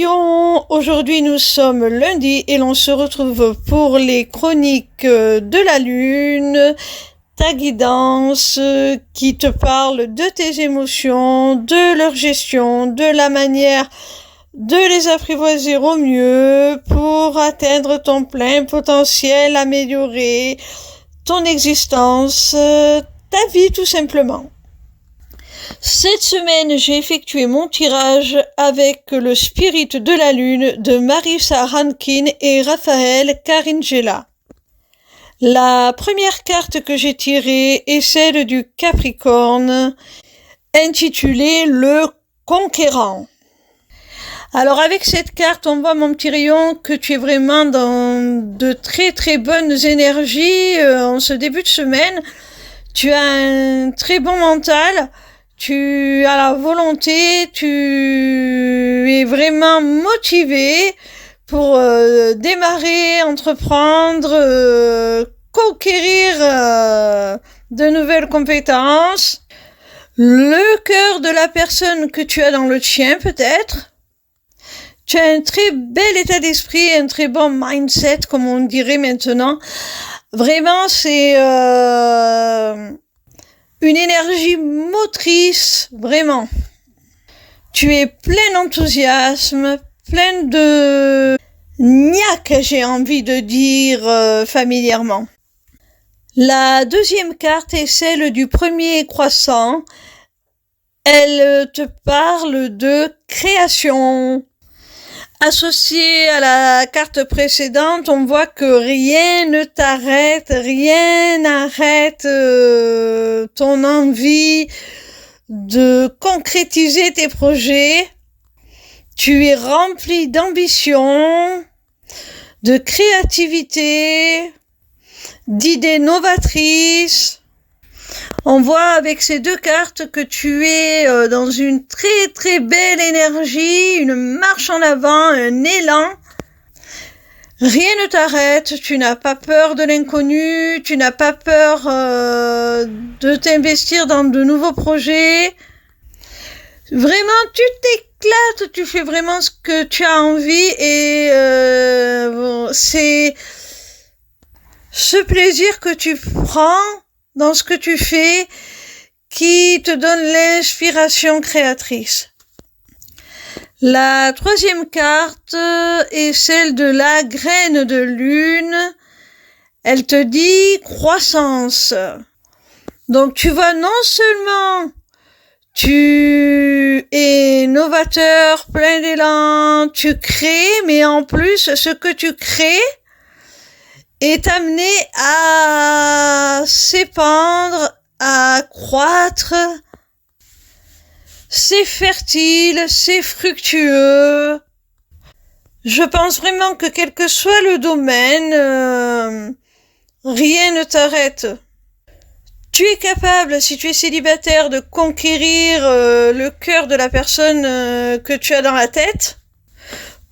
papillons, aujourd'hui nous sommes lundi et l'on se retrouve pour les chroniques de la lune, ta guidance qui te parle de tes émotions, de leur gestion, de la manière de les apprivoiser au mieux pour atteindre ton plein potentiel, améliorer ton existence, ta vie tout simplement. Cette semaine, j'ai effectué mon tirage avec le Spirit de la Lune de Marissa Rankin et Raphaël Caringella. La première carte que j'ai tirée est celle du Capricorne, intitulée Le Conquérant. Alors avec cette carte, on voit mon petit rayon que tu es vraiment dans de très très bonnes énergies en ce début de semaine. Tu as un très bon mental. Tu as la volonté, tu es vraiment motivé pour démarrer, entreprendre, conquérir de nouvelles compétences. Le cœur de la personne que tu as dans le tien peut-être. Tu as un très bel état d'esprit, un très bon mindset comme on dirait maintenant. Vraiment c'est une énergie motrice, vraiment. Tu es plein d'enthousiasme, plein de niaque, j'ai envie de dire familièrement. La deuxième carte est celle du premier croissant. Elle te parle de création. Associé à la carte précédente, on voit que rien ne t'arrête, rien n'arrête ton envie de concrétiser tes projets. Tu es rempli d'ambition, de créativité, d'idées novatrices. On voit avec ces deux cartes que tu es dans une très très belle énergie, une marche en avant, un élan. Rien ne t'arrête, tu n'as pas peur de l'inconnu, tu n'as pas peur de t'investir dans de nouveaux projets. Vraiment, tu t'éclates, tu fais vraiment ce que tu as envie et c'est ce plaisir que tu prends dans ce que tu fais, qui te donne l'inspiration créatrice. La troisième carte est celle de la graine de lune. Elle te dit croissance. Donc tu vois, non seulement tu es novateur, plein d'élan, tu crées, mais en plus ce que tu crées est amené à s'épandre, à croître. C'est fertile, c'est fructueux. Je pense vraiment que quel que soit le domaine, rien ne t'arrête. Tu es capable, si tu es célibataire, de conquérir le cœur de la personne que tu as dans la tête,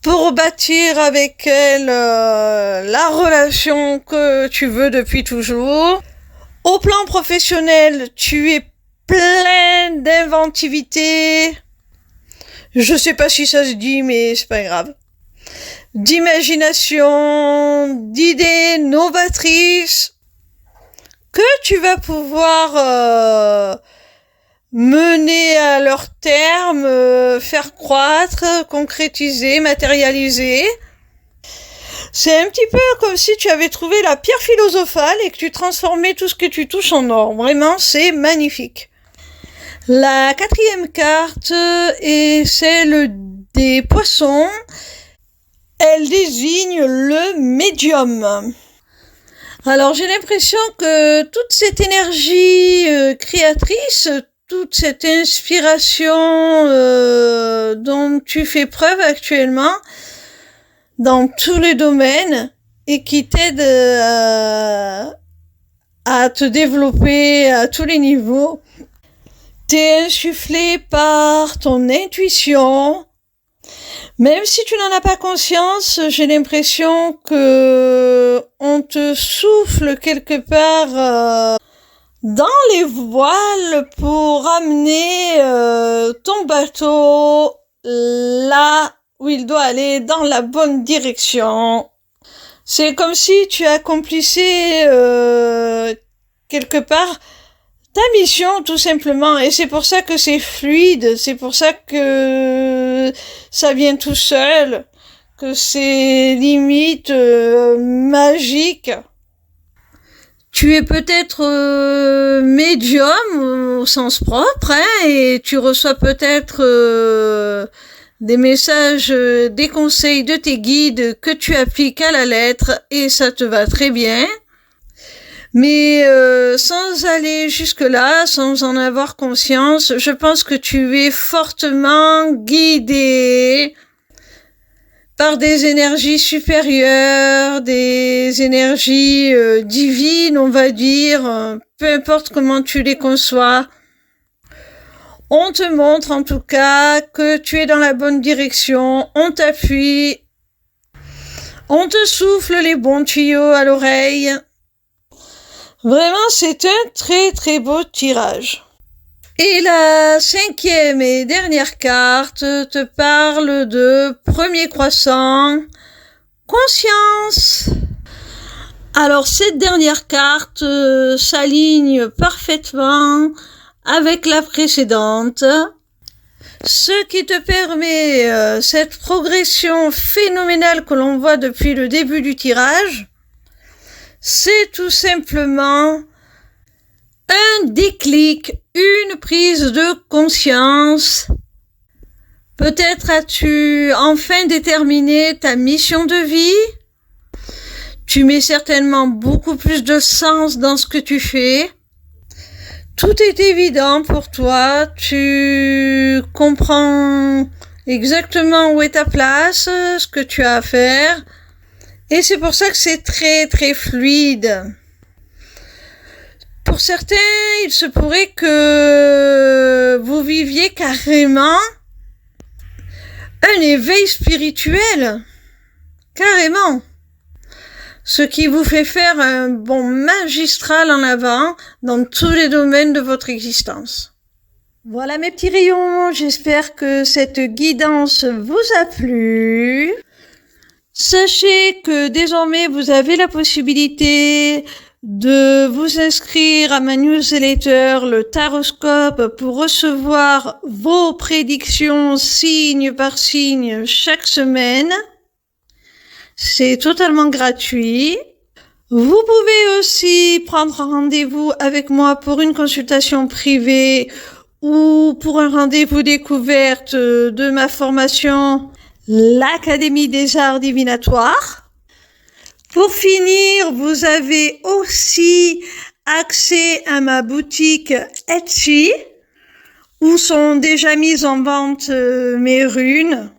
pour bâtir avec elle la relation que tu veux depuis toujours. Au plan professionnel, tu es plein d'inventivité. Je sais pas si ça se dit, mais c'est pas grave. D'imagination, d'idées novatrices que tu vas pouvoir mener à leur terme, faire croître, concrétiser, matérialiser. C'est un petit peu comme si tu avais trouvé la pierre philosophale et que tu transformais tout ce que tu touches en or. Vraiment, c'est magnifique. La quatrième carte est celle des poissons. Elle désigne le médium. Alors, j'ai l'impression que toute cette énergie créatrice, toute cette inspiration dont tu fais preuve actuellement dans tous les domaines et qui t'aide à te développer à tous les niveaux, t'es insufflé par ton intuition. Même si tu n'en as pas conscience, j'ai l'impression que on te souffle quelque part dans les voiles pour amener ton bateau là où il doit aller dans la bonne direction. C'est comme si tu accomplissais quelque part ta mission, tout simplement. Et c'est pour ça que c'est fluide, c'est pour ça que ça vient tout seul, que c'est limite magique. Tu es peut-être médium au sens propre, hein, et tu reçois peut-être des messages, des conseils de tes guides que tu appliques à la lettre, et ça te va très bien. Mais sans aller jusque-là, sans en avoir conscience, je pense que tu es fortement guidé par des énergies supérieures, des énergies divines, on va dire, peu importe comment tu les conçois. On te montre en tout cas que tu es dans la bonne direction, on t'appuie, on te souffle les bons tuyaux à l'oreille. Vraiment, c'est un très très beau tirage. Et la 5e et dernière carte te parle de premier croissant, conscience. Alors cette dernière carte s'aligne parfaitement avec la précédente, ce qui te permet cette progression phénoménale que l'on voit depuis le début du tirage. C'est tout simplement un déclic, une prise de conscience. Peut-être as-tu enfin déterminé ta mission de vie. Tu mets certainement beaucoup plus de sens dans ce que tu fais. Tout est évident pour toi. Tu comprends exactement où est ta place, ce que tu as à faire. Et c'est pour ça que c'est très très fluide. Pour certains, il se pourrait que vous viviez carrément un éveil spirituel. Carrément. Ce qui vous fait faire un bond magistral en avant dans tous les domaines de votre existence. Voilà mes petits rayons, j'espère que cette guidance vous a plu. Sachez que désormais vous avez la possibilité de vous inscrire à ma newsletter, le Taroscope, pour recevoir vos prédictions signe par signe chaque semaine. C'est totalement gratuit. Vous pouvez aussi prendre rendez-vous avec moi pour une consultation privée ou pour un rendez-vous découverte de ma formation, l'Académie des Arts Divinatoires. Pour finir, vous avez aussi accès à ma boutique Etsy, où sont déjà mises en vente mes runes,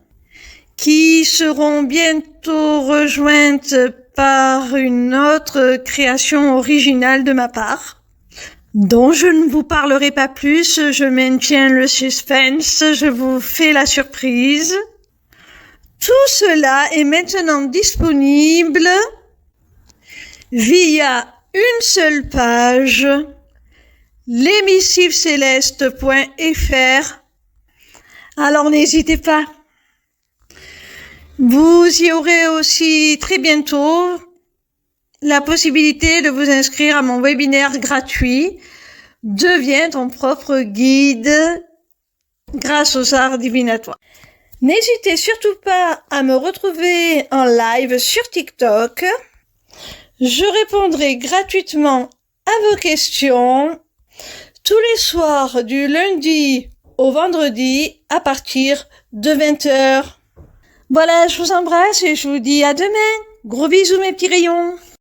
qui seront bientôt rejointes par une autre création originale de ma part, dont je ne vous parlerai pas plus, je maintiens le suspense, je vous fais la surprise. Tout cela est maintenant disponible via une seule page, l'émissivecéleste.fr. Alors n'hésitez pas. Vous y aurez aussi très bientôt la possibilité de vous inscrire à mon webinaire gratuit « Deviens ton propre guide grâce aux arts divinatoires ». N'hésitez surtout pas à me retrouver en live sur TikTok. Je répondrai gratuitement à vos questions tous les soirs du lundi au vendredi à partir de 20h. Voilà, je vous embrasse et je vous dis à demain. Gros bisous mes petits rayons.